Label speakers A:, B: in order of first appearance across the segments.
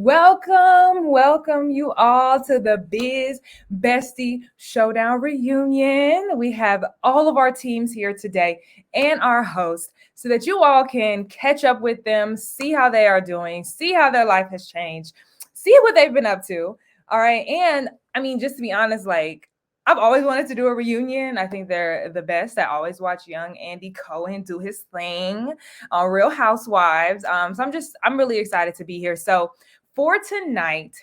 A: Welcome you all to the Biz Bestie Showdown reunion. We have all of our teams here today and our host so that you all can catch up with them, see how they are doing, see how their life has changed, see what they've been up to. All right. And I mean, just to be honest, I've always wanted to do a reunion. I think they're the best. I always watch young Andy Cohen do his thing on Real Housewives. So I'm really excited to be here. So for tonight,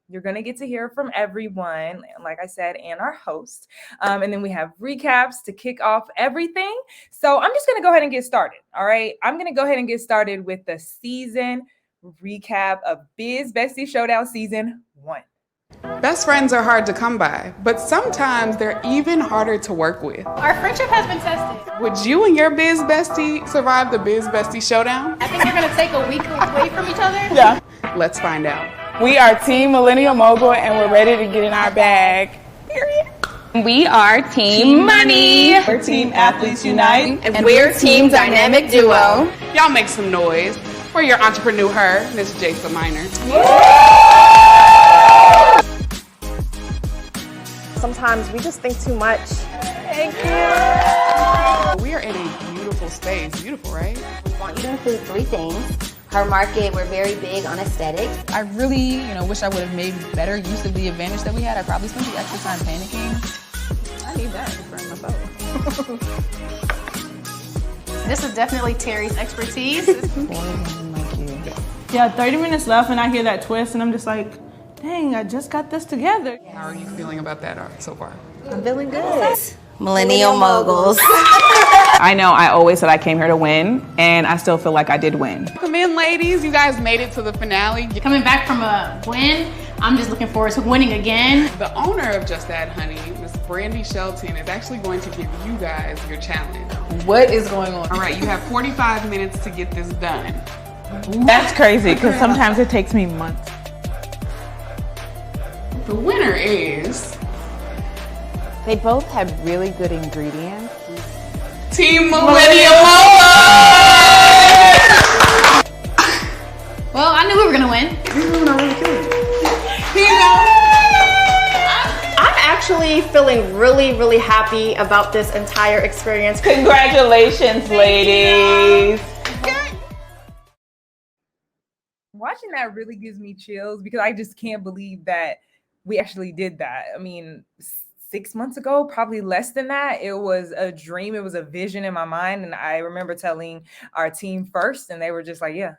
A: you're going to get to hear from everyone, like I said, and our host. And then we have recaps to kick off everything. So I'm just going to go ahead and get started. All right. I'm going to go ahead and get started with the season recap of Biz Bestie Showdown Season 1.
B: Best friends are hard to come by, but sometimes they're even harder to work with.
C: Our friendship has been tested.
B: Would you and your biz bestie survive the Biz Bestie Showdown?
C: I think we're going to take a week away from each other.
B: Yeah. Let's find out.
D: We are Team Millennial Mogul and we're ready to get in our bag. Period.
E: We are Team Money.
D: We're Team Athletes Unite.
E: And we're Team Dynamic Duo.
B: Y'all make some noise for your entrepreneur, Miss Jason Minor.
F: Sometimes we just think too much.
A: Thank you.
B: We are in a beautiful space. Beautiful, right?
G: We want you to include 3 things. Her market, we're very big on aesthetics.
H: I really, wish I would have made better use of the advantage that we had. I probably spent the extra time panicking.
F: I need that for myself.
C: This is definitely Terry's expertise.
D: Yeah, 30 minutes left and I hear that twist and I'm just like, dang, I just got this together.
B: How are you feeling about that so far?
F: I'm feeling good.
G: Millennial Moguls.
D: I know I always said I came here to win and I still feel like I did win.
B: Come in, ladies. You guys made it to the finale.
C: Coming back from a win, I'm just looking forward to winning again.
B: The owner of Just Add Honey, Miss Brandy Shelton, is actually going to give you guys your challenge.
H: What is going on?
B: All right, you have 45 minutes to get this done.
D: That's crazy because sometimes it takes me months.
B: The winner is
H: They both have really good ingredients.
B: Team Millennial Mogul!
C: Well, I knew we were going to win.
F: I'm actually feeling really happy about this entire experience.
D: Congratulations, ladies.
A: Watching that really gives me chills because I just can't believe that we actually did that. I mean, 6 months ago, probably less than that. It was a dream. It was a vision in my mind. And I remember telling our team first and they were just like, yeah,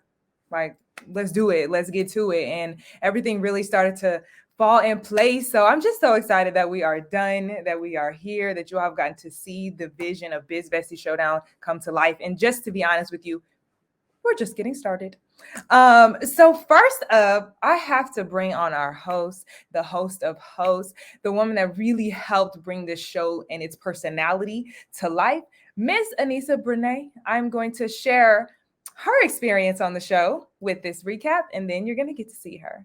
A: like, let's do it. Let's get to it. And everything really started to fall in place. So I'm just so excited that we are done, that we are here, that you all have gotten to see the vision of Biz Bestie Showdown come to life. And just to be honest with you, we're just getting started. So first up, I have to bring on our host, the host of hosts, the woman that really helped bring this show and its personality to life, Miss Anissa Brene. I'm going to share her experience on the show with this recap, and then you're going to get to see her.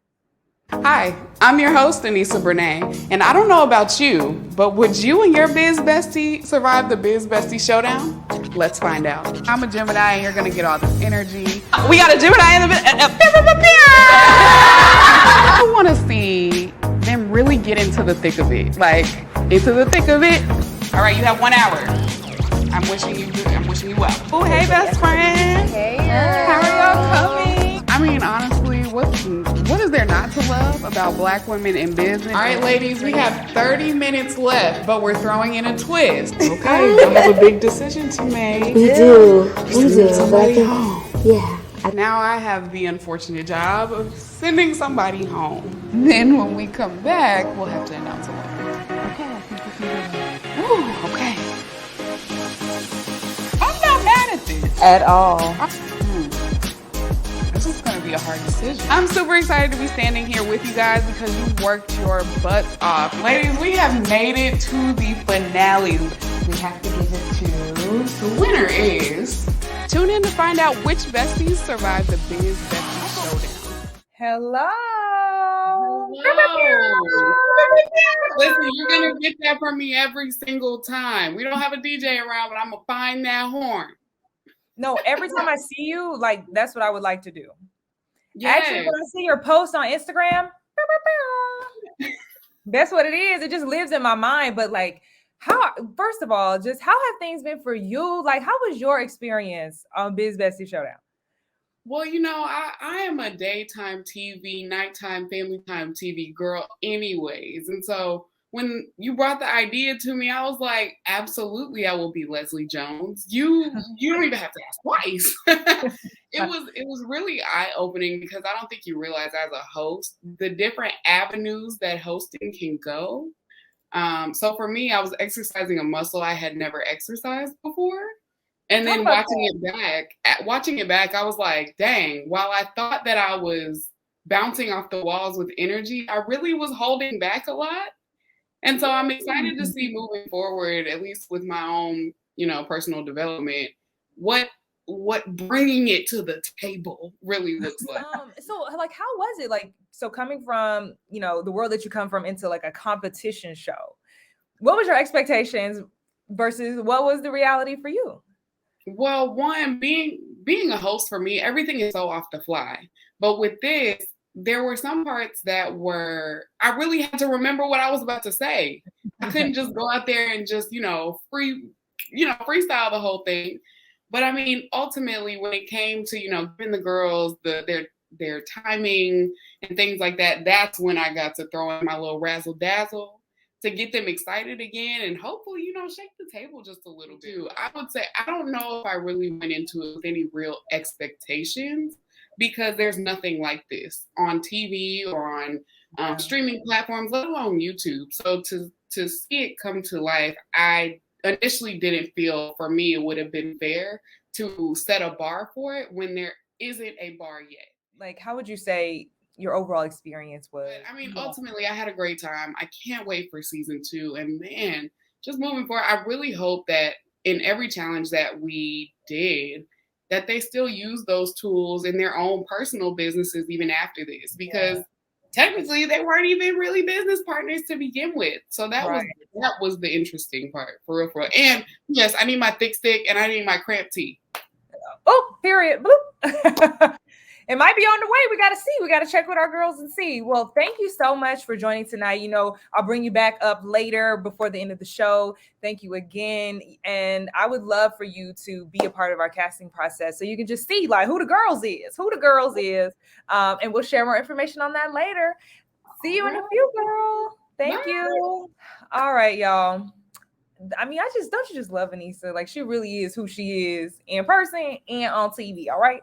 B: Hi, I'm your host, Anissa Brene, and I don't know about you, but would you and your biz bestie survive the Biz Bestie Showdown? Let's find out. I'm a Gemini, and you're gonna get all this energy. We got a Gemini in the I want to see them really get into the thick of it, into the thick of it. All right, you have 1 hour. I'm wishing you well.
D: Oh, hey, best friend.
F: Hey.
D: How are y'all coming?
B: I mean, honestly, what is there not to love about Black women in business? All right, ladies, we have 30 minutes left, but we're throwing in a twist. Okay, you have a big decision to make.
G: We do.
B: Somebody home.
G: Yeah.
B: Now I have the unfortunate job of sending somebody home. Then when we come back, we'll have to announce a winner.
H: Okay, I think we can do that.
B: Ooh, okay. I'm not mad at this.
H: At all.
B: This is going to be a hard decision. I'm super excited to be standing here with you guys because you worked your butts off. Ladies, we have made it to the finale. We have to give it to the winner is. Tune in to find out which besties survived the Biz Bestie Showdown.
A: Hello.
B: Listen, you're going to get that from me every single time. We don't have a DJ around, but I'm going to find that horn.
A: No, every time I see you, that's what I would like to do. Actually,
B: Yes.
A: when I see your post on Instagram, that's what it is. It just lives in my mind. But like, first of all, just how have things been for you? Like, how was your experience on Biz Bestie Showdown?
B: Well, I am a daytime TV, nighttime, family time TV girl anyways. And so when you brought the idea to me, I was like, absolutely, I will be Leslie Jones. You don't even have to ask twice. It was really eye-opening because I don't think you realize as a host, the different avenues that hosting can go. So for me, I was exercising a muscle I had never exercised before. And then watching it back, I was like, dang, while I thought that I was bouncing off the walls with energy, I really was holding back a lot. And so I'm excited to see moving forward, at least with my own, personal development, what bringing it to the table really looks like.
A: So like, how was it? Like, so coming from, the world that you come from into like a competition show, what was your expectations versus what was the reality for you?
B: Well, one, being a host for me, everything is so off the fly. But with this, there were some parts that I really had to remember what I was about to say. I couldn't just go out there and just, freestyle the whole thing. But I mean, ultimately, when it came to, giving the girls their timing and things like that, that's when I got to throw in my little razzle dazzle to get them excited again and hopefully, shake the table just a little bit. I would say, I don't know if I really went into it with any real expectations because there's nothing like this on TV or on streaming platforms, let alone YouTube. So to see it come to life, I initially didn't feel for me it would have been fair to set a bar for it when there isn't a bar yet.
A: Like, how would you say your overall experience was?
B: But, I mean, ultimately, I had a great time. I can't wait for season 2. And man, just moving forward, I really hope that in every challenge that we did, that they still use those tools in their own personal businesses even after this, because technically they weren't even really business partners to begin with. So that was the interesting part, for real, for real. And yes, I need my thick stick and I need my cramp tea.
A: Oh, period. Bloop. It might be on the way. We got to see. We got to check with our girls and see. Well, thank you so much for joining tonight. I'll bring you back up later before the end of the show. Thank you again. And I would love for you to be a part of our casting process so you can just see like who the girls is. And we'll share more information on that later. See you in a few, girl. Thank you. All right, y'all. I mean, don't you just love Anissa? Like, she really is who she is in person and on TV. All right.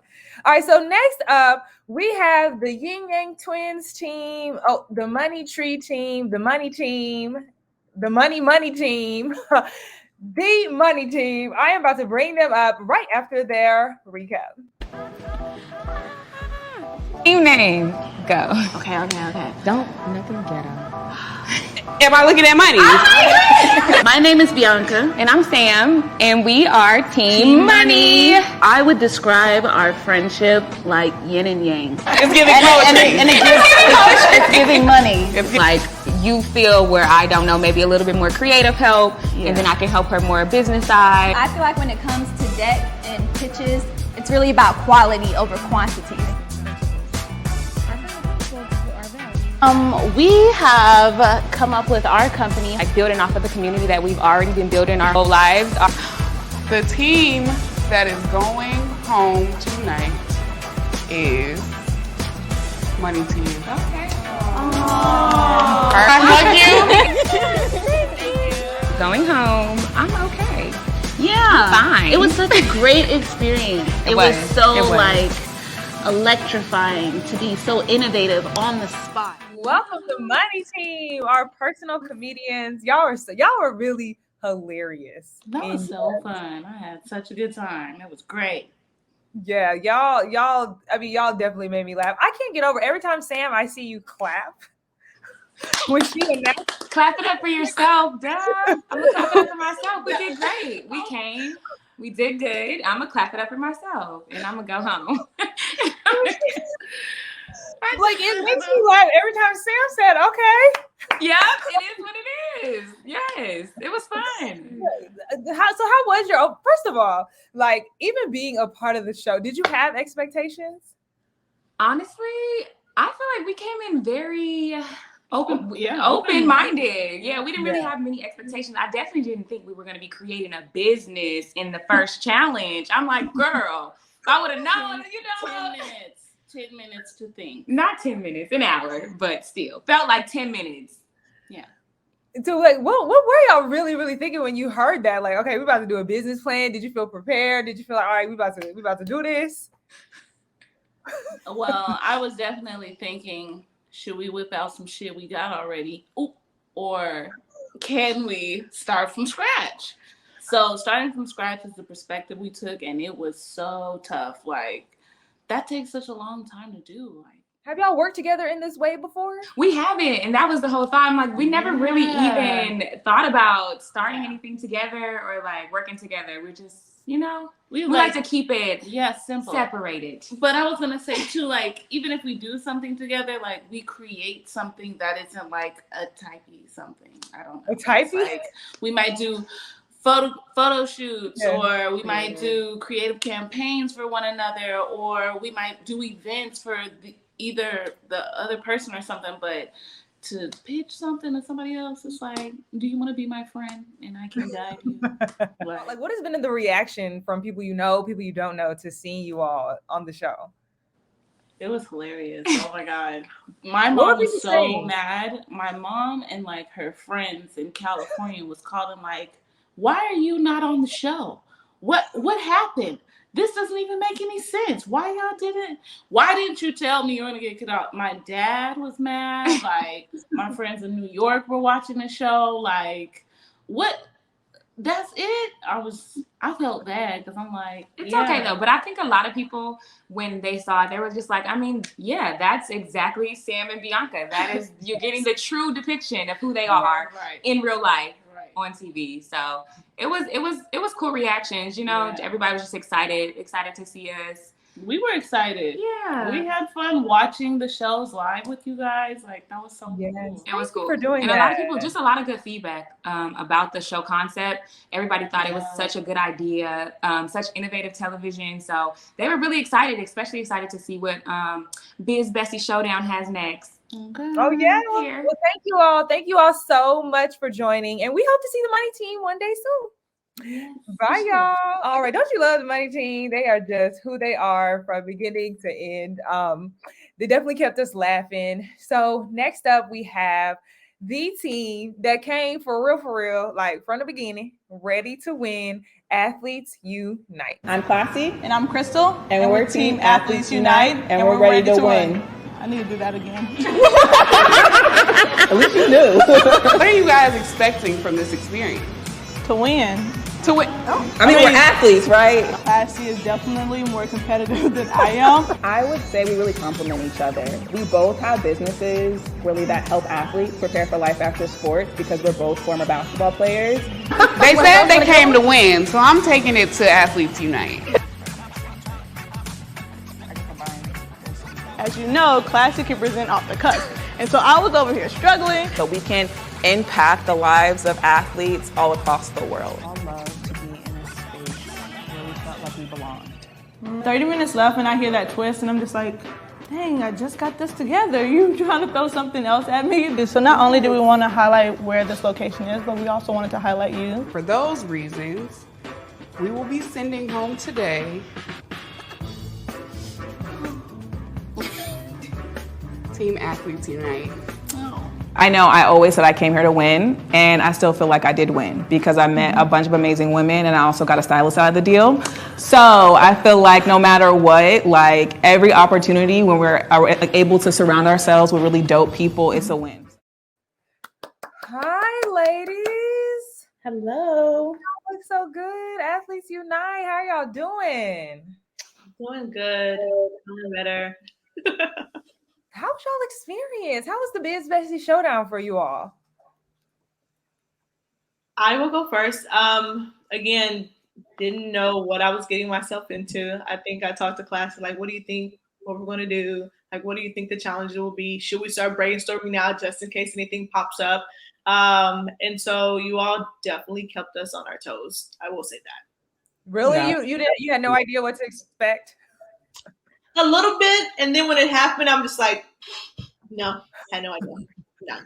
A: So next up, we have the Yin Yang Twins team. Oh, the Money Tree team, the Money team, the Money team, the Money team. I am about to bring them up right after their recap.
H: Team name, go.
G: Okay.
H: Don't nothing ghetto.
B: Am I looking at money?
E: My name is Bianca.
H: And I'm Sam, and we are Team Money.
E: I would describe our friendship like yin and yang.
B: It's giving poetry.
E: And it's giving money.
H: It's like you feel where I don't know, maybe a little bit more creative help, and then I can help her more business side.
I: I feel like when it comes to deck and pitches, it's really about quality over quantity.
E: We have come up with our company,
H: Like building off of the community that we've already been building our whole lives.
B: The team that is going home tonight is Money Team. Okay. I hug you.
H: Going home, I'm okay.
E: Yeah,
H: fine.
E: It was such a great experience. It was like electrifying to be so innovative on the spot.
A: Welcome to Money Team, our personal comedians. Y'all were really hilarious.
D: That was so fun. I had such a good time. That was great.
A: Yeah, y'all. I mean, y'all definitely made me laugh. I can't get over every time, Sam, I see you clap. When she announced,
C: Clap it up for yourself, duh. I'm gonna clap it up for myself. We did great. We came. We did good. I'm gonna clap it up for myself, and I'm gonna go home.
A: like, it makes me laugh every time Sam said, "Okay."
C: Yeah, it is what it is. Yes, it was fun.
A: How was your? First of all, like, even being a part of the show, did you have expectations?
C: Honestly, I feel like we came in very open-minded. Yeah, we didn't really have many expectations. I definitely didn't think we were going to be creating a business in the first challenge. I'm like, girl, if I would have known,
B: 10 minutes to think.
C: Not 10 minutes, an hour, but still felt like 10 minutes.
B: Yeah.
A: So like, what were y'all really thinking when you heard that? Like, okay, we're about to do a business plan. Did you feel prepared? Did you feel like, all right, we about to do this?
B: Well, I was definitely thinking, should we whip out some shit we got already? Ooh, or can we start from scratch? So starting from scratch is the perspective we took, and it was so tough. Like, that takes such a long time to do. Like,
A: have y'all worked together in this way before?
C: We haven't, and that was the whole thought. I'm like, we never really even thought about starting anything together or like working together. We're just, we like to keep it
B: simple,
C: separated.
B: But I was gonna say too, like, even if we do something together, like we create something that isn't like a typey something. I don't know.
A: A typey?
B: Like, we might do photo shoots, or we might do creative campaigns for one another, or we might do events for either the other person or something. But to pitch something to somebody else, it's like, do you want to be my friend and I can guide you?
A: Like, what has been the reaction from people you know, people you don't know, to seeing you all on the show?
B: It was hilarious. Oh my God. My mom was so mad. My mom and like her friends in California was calling like, why are you not on the show? What happened? This doesn't even make any sense. Why didn't you tell me you were gonna get cut out? My dad was mad. Like, my friends in New York were watching the show. Like, what? That's it. I felt bad because I'm like,
C: it's okay though. But I think a lot of people, when they saw it, they were just like, I mean, yeah, that's exactly Sam and Bianca. That is, you're getting the true depiction of who they are in real life on TV. So it was cool reactions. Everybody was just excited to see us.
B: We were excited.
C: Yeah,
B: we had fun watching the shows live with you guys. Like, that was so cool.
C: It was cool
A: for doing
C: and
A: that.
C: A lot of people, just a lot of good feedback about the show concept. Everybody thought it was such a good idea, such innovative television. So they were really excited, especially excited to see what Biz Bestie Showdown has next.
A: Okay. Oh yeah. Well, thank you all. Thank you all so much for joining, and we hope to see the Money Team one day soon. Yes, bye, y'all. All right. Don't you love the Money Team? They are just who they are from beginning to end. They definitely kept us laughing. So next up, we have the team that came for real, like from the beginning, ready to win. Athletes Unite.
D: I'm Classy. And I'm Crystal. And we're Team Athletes Unite.
J: And we're ready to win.
D: I need to do that again.
J: At least you knew.
B: What are you guys expecting from this experience?
D: To win.
J: I mean, we're athletes, right?
D: Classy is definitely more competitive than I am.
J: I would say we really complement each other. We both have businesses really that help athletes prepare for life after sports because we're both former basketball players.
B: They said they came to win, so I'm taking it to Athletes Unite.
D: As you know, Classy can present off the cuff. And so I was over here struggling.
J: So we can impact the lives of athletes all across the world.
D: I love to be in a space where we felt like we belonged. 30 minutes left and I hear that twist and I'm just like, dang, I just got this together. You trying to throw something else at me? So not only do we want to highlight where this location is, but we also wanted to highlight you.
B: For those reasons, we will be sending home today Team Athletes Unite.
J: I know I always said I came here to win, and I still feel like I did win because I met a bunch of amazing women and I also got a stylist out of the deal. So I feel like no matter what, like every opportunity when we're able to surround ourselves with really dope people, it's a win.
A: Hi, ladies.
J: Hello.
A: Y'all look so good. Athletes Unite. How y'all doing?
K: Doing good. Doing better.
A: How was y'all experience? How was the Biz Bestie Showdown for you all?
K: I will go first. Again, didn't know what I was getting myself into. I think I talked to class like, what do you think what we're going to do? Like, what do you think the challenges will be? Should we start brainstorming now just in case anything pops up? And so you all definitely kept us on our toes. I will say that.
A: Really? Yeah. You had no idea what to expect?
K: a little bit, and then when it happened, I'm just like, no, I had no idea. No.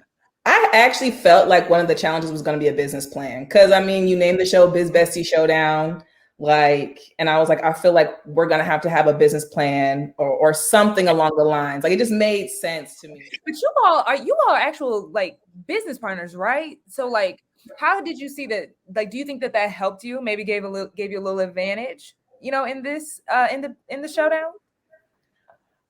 J: I actually felt like one of the challenges was going to be a business plan because I mean, you named the show Biz Bestie Showdown, and I was like, I feel like we're going to have a business plan or something along the lines. Like it just made sense to me.
A: But you all are actual like business partners, right? So like, how did you see that? Like, do you think that helped you? Maybe gave you a little advantage, in this in the showdown.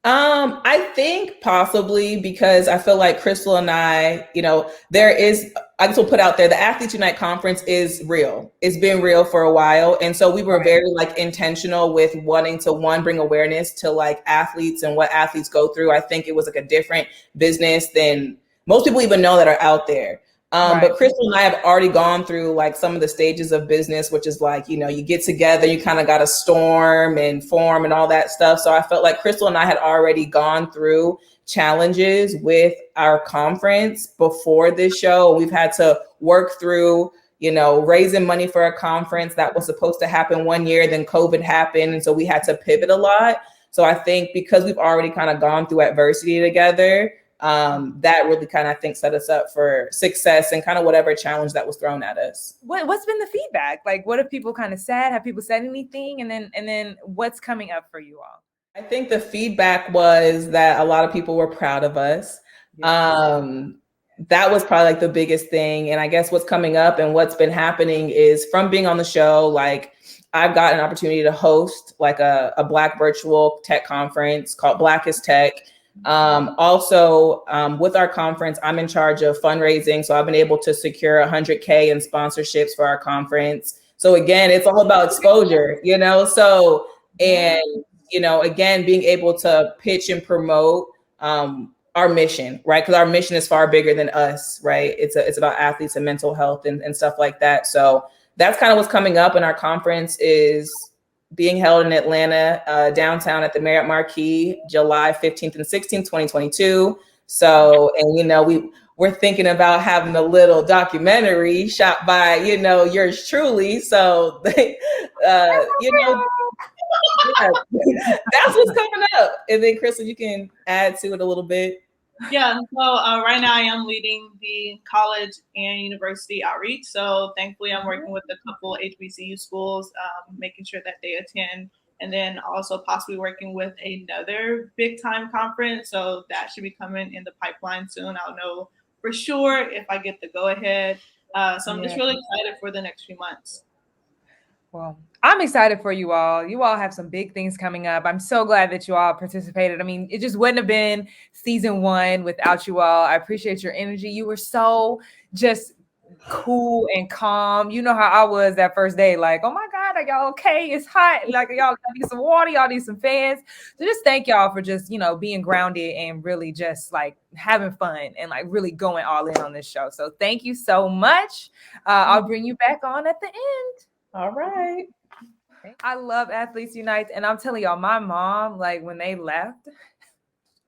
J: I think possibly because I feel like Crystal and I, I just will put out there, the Athletes Unite conference is real. It's been real for a while. And so we were very like intentional with wanting to bring awareness to like athletes and what athletes go through. I think it was like a different business than most people even know that are out there. But Crystal and I have already gone through like some of the stages of business, which is like, you get together, you kind of got to storm and form and all that stuff. So I felt like Crystal and I had already gone through challenges with our conference before this show. We've had to work through, raising money for a conference that was supposed to happen one year, then COVID happened. And so we had to pivot a lot. So I think because we've already kind of gone through adversity together, that really kind of, I think, set us up for success and kind of whatever challenge that was thrown at us.
A: What's been the feedback? Like, what have people kind of said? Have people said anything? And then what's coming up for you all?
J: I think the feedback was that a lot of people were proud of us. That was probably like the biggest thing. And I guess what's coming up and what's been happening is from being on the show, like I've got an opportunity to host like a Black virtual tech conference called Black is Tech. Also, with our conference, I'm in charge of fundraising. So I've been able to secure $100K in sponsorships for our conference. So again, it's all about exposure, so, and, again, being able to pitch and promote, our mission, right? Because our mission is far bigger than us, right? It's about athletes and mental health and stuff like that. So that's kind of what's coming up. And our conference is being held in Atlanta, downtown at the Marriott Marquis, July 15th and 16th, 2022. So, and we're thinking about having a little documentary shot by, yours truly. So, yeah, that's what's coming up. And then Crystal, you can add to it a little bit.
K: Yeah, so right now I am leading the college and university outreach. So thankfully I'm working with a couple HBCU schools, making sure that they attend, and then also possibly working with another big time conference. So that should be coming in the pipeline soon. I'll know for sure if I get the go ahead. So I'm just really excited for the next few months.
A: Well, I'm excited for you all. You all have some big things coming up. I'm so glad that you all participated. I mean, it just wouldn't have been season 1 without you all. I appreciate your energy. You were so just cool and calm. You know how I was that first day, like, oh my God, are y'all okay? It's hot. Like, y'all need some water, y'all need some fans. So just thank y'all for just, being grounded and really just like having fun and like really going all in on this show. So thank you so much. I'll bring you back on at the end.
J: All right.
A: I love Athletes Unite. And I'm telling y'all, my mom, like when they left,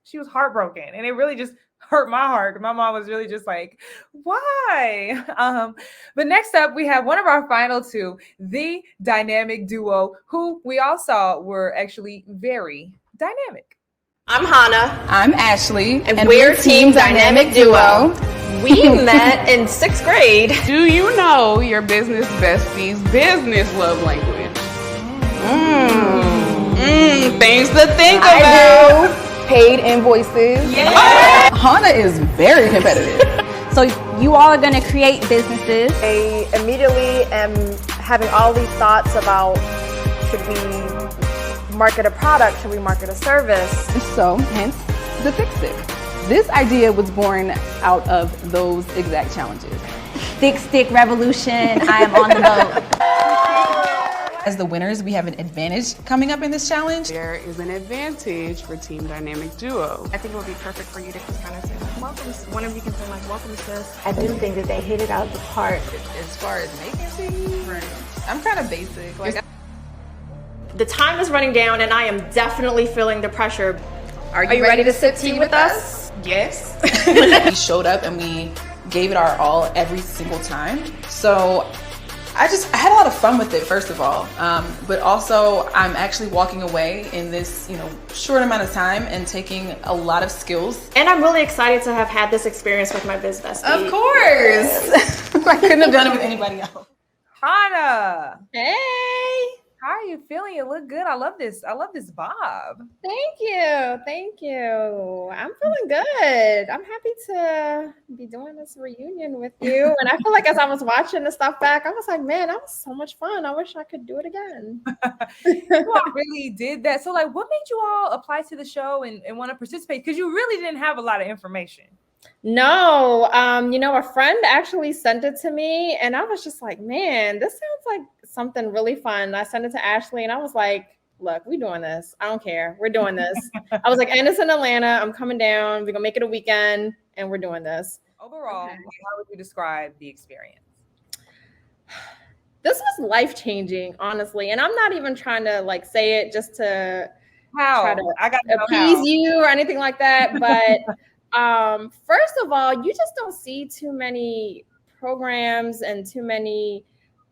A: she was heartbroken. And it really just hurt my heart. My mom was really just like, why? But next up, we have one of our final two, the dynamic duo, who we all saw were actually very dynamic.
F: I'm Hannah.
H: I'm Ashley.
F: And we're Team Dynamic Duo. We met in 6th grade.
B: Do you know your business bestie's business love language? Things to think about.
H: I do. Paid invoices.
B: Yeah.
H: Hannah is very competitive.
I: So you all are going to create businesses.
F: I immediately am having all these thoughts about, should we market a product? Should we market a service?
H: So, hence the Fix It. This idea was born out of those exact challenges.
I: Thick stick revolution. I am on the boat.
J: As the winners, we have an advantage coming up in this challenge.
B: There is an advantage for Team Dynamic Duo.
L: I think it would be perfect for you to just kind of say, like, welcome. One of you can say, like, welcome, sis.
G: I do think that they hit it out of the park.
J: As far as making tea, I'm kind of basic. Like,
F: the time is running down and I am definitely feeling the pressure. Are you ready to sip tea with us?
J: Yes. We showed up and we gave it our all every single time. So I had a lot of fun with it, first of all, but also I'm actually walking away in this, short amount of time and taking a lot of skills.
L: And I'm really excited to have had this experience with my Biz Bestie.
J: Of course. I couldn't have done it with anybody else.
A: Hannah.
L: Hey.
A: How are you feeling? You look good. I love this bob.
L: Thank you. Thank you. I'm feeling good. I'm happy to be doing this reunion with you. And I feel like as I was watching the stuff back, I was like, man, that was so much fun. I wish I could do it again.
A: You all really did that. So like, what made you all apply to the show and want to participate? Because you really didn't have a lot of information.
L: No, a friend actually sent it to me and I was just like, man, this sounds like something really fun. I sent it to Ashley and I was like, look, we're doing this. I don't care. We're doing this. I was like, and it's in Atlanta. I'm coming down. We're going to make it a weekend and we're doing this.
A: Overall, how would you describe the experience?
L: This was life-changing, honestly. And I'm not even trying to like say it just to try to appease you or anything like that. But first of all, you just don't see too many programs and too many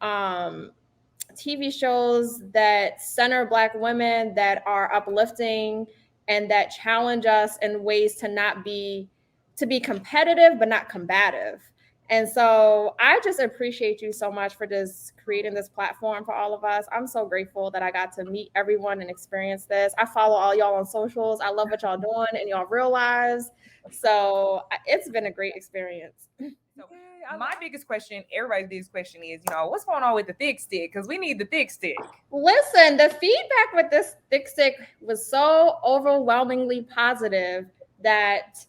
L: TV shows that center Black women, that are uplifting and that challenge us in ways to be competitive but not combative. And so I just appreciate you so much for just creating this platform for all of us. I'm so grateful that I got to meet everyone and experience this. I follow all y'all on socials. I love what y'all doing and y'all real lives. So it's been a great experience.
A: My biggest question, everybody's biggest question is, what's going on with the thick stick? Because we need the thick stick.
L: Listen, the feedback with this thick stick was so overwhelmingly positive that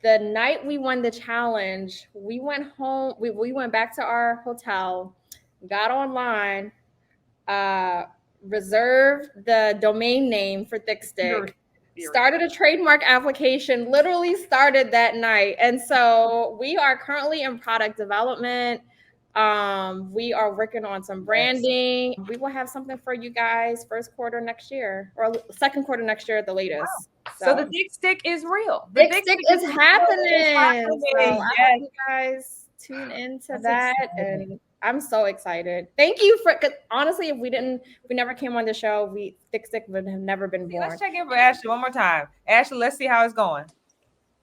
L: the night we won the challenge, we went home, we went back to our hotel, got online, reserved the domain name for thick stick, started a trademark application, literally started that night. And so we are currently in product development. We are working on some branding. We will have something for you guys first quarter next year or second quarter next year at the latest.
A: Wow. So the thick stick is real.
L: The thick stick is happening. So I hope you guys tune into that. And I'm so excited. Thank you because honestly, if we never came on the show, thick stick would have never been born.
A: Let's check in for Ashley one more time. Ashley, let's see how it's going.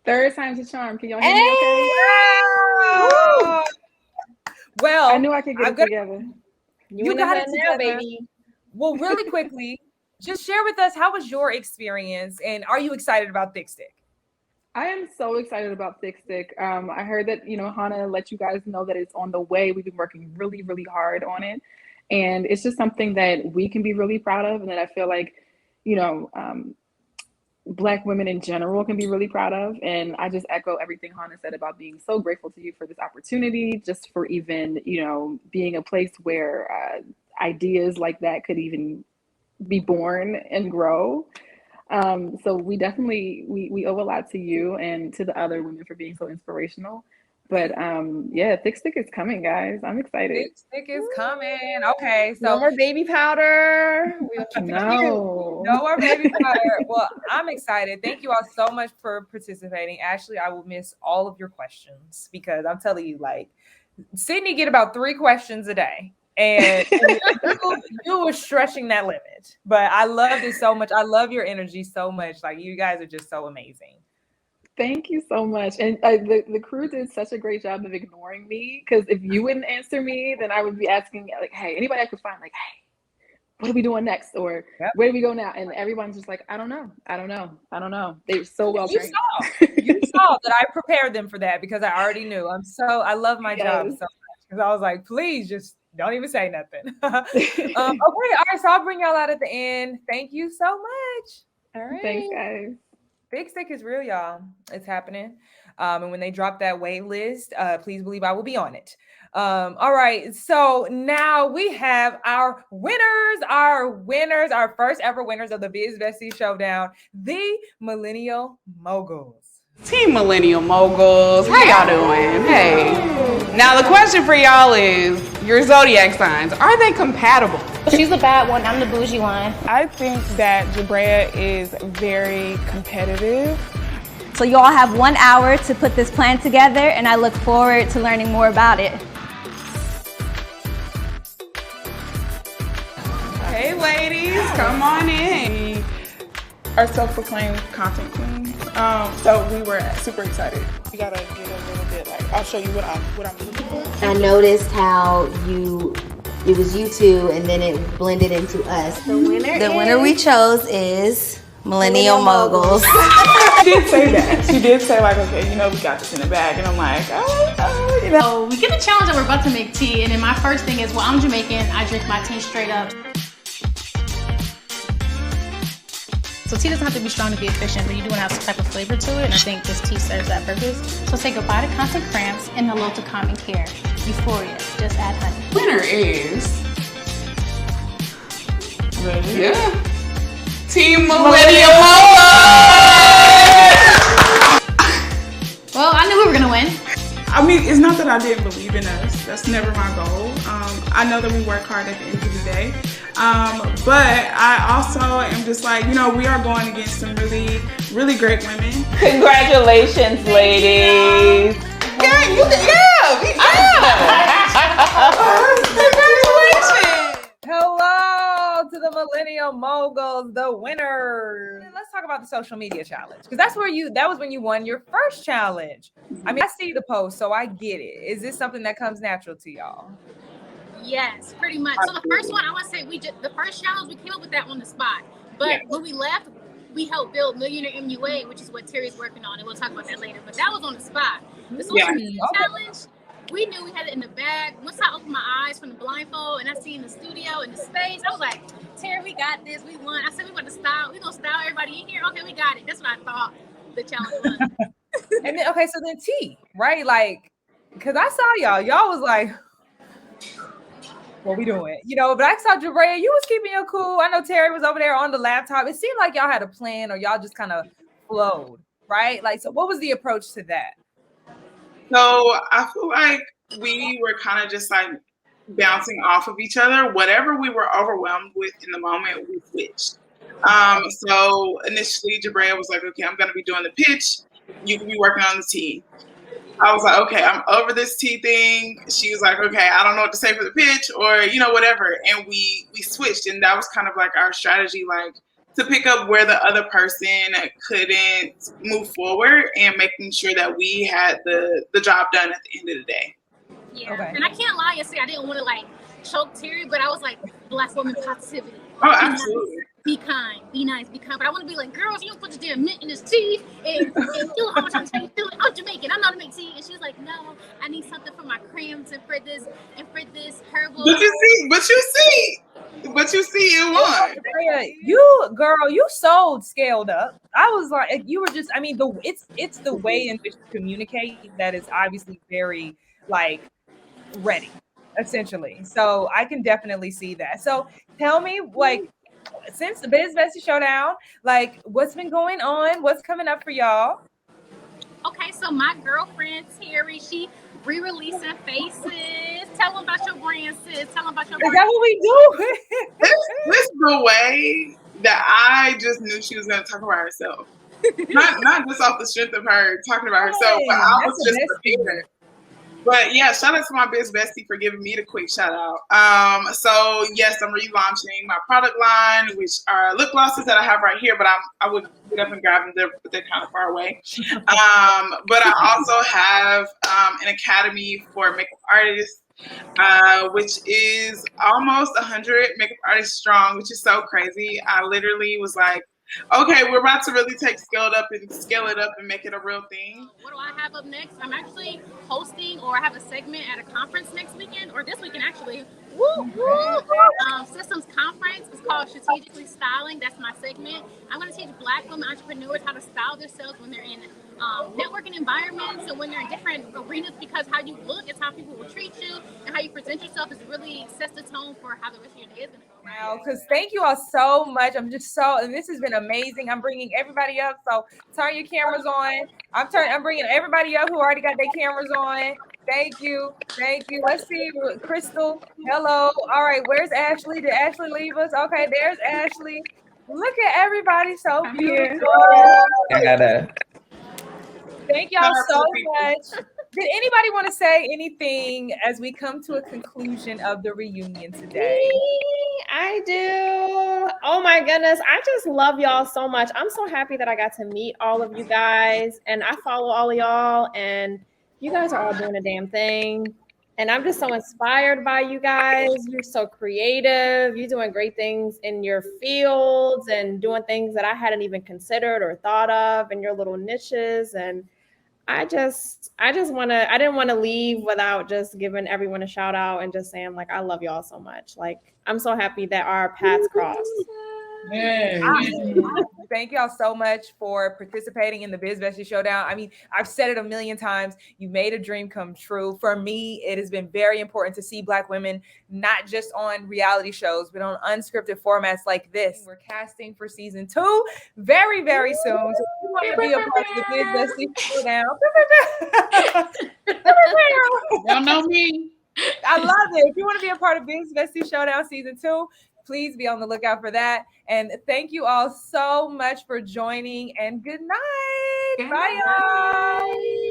M: Third time's a charm. Can y'all hear me okay?
A: Wow. Well,
M: I knew I could get it together.
A: You got it now, baby. Well, really quickly, just share with us, how was your experience and are you excited about thick stick?
M: I am so excited about thick stick. I heard that, Hannah let you guys know that it's on the way. We've been working really, really hard on it. And it's just something that we can be really proud of and that I feel like, Black women in general can be really proud of. And I just echo everything Hannah said about being so grateful to you for this opportunity, just for even, being a place where ideas like that could even be born and grow. So we definitely, we owe a lot to you and to the other women for being so inspirational. But thick stick is coming, guys. I'm excited.
A: Thick stick is coming. Okay, so
L: no more baby powder.
A: No more baby powder. Well, I'm excited. Thank you all so much for participating. Ashley, I will miss all of your questions because I'm telling you, like, Sydney get about 3 questions a day. And you were stretching that limit. But I love this so much. I love your energy so much. Like, you guys are just so amazing.
M: Thank you so much. And the crew did such a great job of ignoring me because if you wouldn't answer me, then I would be asking, like, hey, anybody I could find, like, hey, what are we doing next? Or where do we go now? And everyone's just like, I don't know. They're so well trained.
A: You saw that I prepared them for that because I already knew. I love my job so much because I was like, please just don't even say nothing. Okay, all right. So I'll bring y'all out at the end. Thank you so much.
L: All right.
M: Thanks, guys.
A: Big stick is real, y'all. It's happening. And when they drop that wait list, please believe I will be on it. All right. So now we have our winners, our first ever winners of the Biz Bestie Showdown, the Millennial Moguls.
B: Team Millennial Moguls, how y'all doing? Hey. Now the question for y'all is, your zodiac signs, are they compatible?
G: She's a bad one, I'm the bougie one.
B: I think that Jabrea is very competitive.
I: So you all have 1 hour to put this plan together, and I look forward to learning more about it.
B: Hey, ladies, come on in. Our self-proclaimed content queens. So we were super excited. We gotta get a little bit like, I'll show you what I'm looking for.
G: I noticed how it was you two and then it blended into us. The winner we chose is Millennial Moguls.
B: She did say that. She did say like, okay, we got this in the bag. And I'm like,
N: So we get a challenge that we're about to make tea. And then my first thing is, well, I'm Jamaican. I drink my tea straight up. So tea doesn't have to be strong to be efficient, but you do want to have some type of flavor to it, and I think this tea serves that purpose. So say goodbye to constant cramps and hello to common care. Euphoria, just add honey.
B: Winner is... Ready? Yeah. Team Millennial
N: Well, I knew we were going to win.
B: I mean, it's not that I didn't believe in us. That's never my goal. I know that we work hard at the end of the day. But I also am just like, we are going against some really, really great women.
J: Congratulations, ladies.
A: Congratulations. Hello to the Millennial Moguls, the winners. Let's talk about the social media challenge, because that was when you won your first challenge. I mean, I see the post, so I get it. Is this something that comes natural to y'all?
N: Yes, pretty much. So the first one, I want to say the first challenge, we came up with that on the spot. But when we left, we helped build Millionaire MUA, which is what Terry's working on, and we'll talk about that later. But that was on the spot. The social media challenge, we knew we had it in the bag. Once I opened my eyes from the blindfold and I see in the studio, in the space, I was like, Terry, we got this. We won. I said, we're going to style everybody in here. Okay, we got it. That's what I thought the challenge was.
A: And then, okay, so then T, right? Like, because I saw y'all was like, what we doing? But I saw Jabrea, you was keeping your cool. I know Terry was over there on the laptop. It seemed like y'all had a plan or y'all just kind of flowed, right? Like, so what was the approach to that?
B: So I feel like we were kind of just like bouncing off of each other. Whatever we were overwhelmed with in the moment, we switched. So initially Jabrea was like, okay, I'm going to be doing the pitch. You can be working on the tea. I was like, okay, I'm over this tea thing. She was like, okay, I don't know what to say for the pitch or, whatever. And we switched. And that was kind of like our strategy, like to pick up where the other person couldn't move forward and making sure that we had the job done at the end of the day.
N: Yeah. Okay. And I can't lie and say I didn't want to like choke Terry, but I was like, Black woman positivity.
B: Oh, absolutely.
N: Be kind, be nice, be kind. But I want to be like, girls, you don't put this damn mint in this tea. And feel how much I'm trying to feel it. I'm Jamaican. I'm not to make tea. And she was like, no, I need something for my creams and for this herbal.
B: But you see, it won.
A: You sold Scaled Up. I was like, you were just, I mean, it's the way in which you communicate that is obviously very like ready, essentially. So I can definitely see that. So tell me, like, since the Biz Bestie Showdown, like, what's been going on? What's coming up for y'all?
N: Okay, so my girlfriend Terry, she re-releasing Faces. Tell them about your brand, sis. Tell them about your brand.
A: Is that what we do?
B: This is the way that I just knew she was going to talk about herself. not just off the strength of her talking about herself, but I was just prepared. But yeah, shout out to my Biz Bestie for giving me the quick shout out. So yes, I'm relaunching my product line, which are lip glosses that I have right here, but I would get up and grab them, but they're kind of far away. But I also have an academy for makeup artists, which is almost 100 makeup artists strong, which is so crazy. I literally was like, okay, we're about to really take scale it up and make it a real thing.
N: What do I have up next? I'm actually hosting, or I have a segment at a conference next weekend, or this weekend actually. Systems conference. It's called Strategically Styling. That's my segment. I'm going to teach Black women entrepreneurs how to style themselves when they're in networking environments and when they're in different arenas, because how you look is how people will treat you, and how you present yourself is really sets the tone for how the rest of your day is going to go.
A: Wow, because thank you all so much. This has been amazing. I'm bringing everybody up, so turn your cameras on. I'm bringing everybody up who already got their cameras on. Thank you. Let's see, Crystal. Hello. All right, where's Ashley? Did Ashley leave us? Okay, there's Ashley. Look at everybody, so beautiful. Thank y'all so much. Did anybody want to say anything as we come to a conclusion of the reunion today?
L: I do. Oh my goodness. I just love y'all so much. I'm so happy that I got to meet all of you guys. And I follow all of y'all. And you guys are all doing a damn thing. And I'm just so inspired by you guys. You're so creative. You're doing great things in your fields and doing things that I hadn't even considered or thought of in your little niches. And I didn't want to leave without just giving everyone a shout out and just saying like I love y'all so much. Like I'm so happy that our paths crossed.
A: Thank y'all so much for participating in the Biz Bestie Showdown. I mean, I've said it a million times. You made a dream come true. For me, it has been very important to see Black women, not just on reality shows, but on unscripted formats like this. We're casting for season 2 very, very soon. So if you want to be a part of the Biz Bestie Showdown,
B: y'all know me.
A: I love it. If you want to be a part of Biz Bestie Showdown season 2, please be on the lookout for that. And thank you all so much for joining. And good night. Bye, y'all.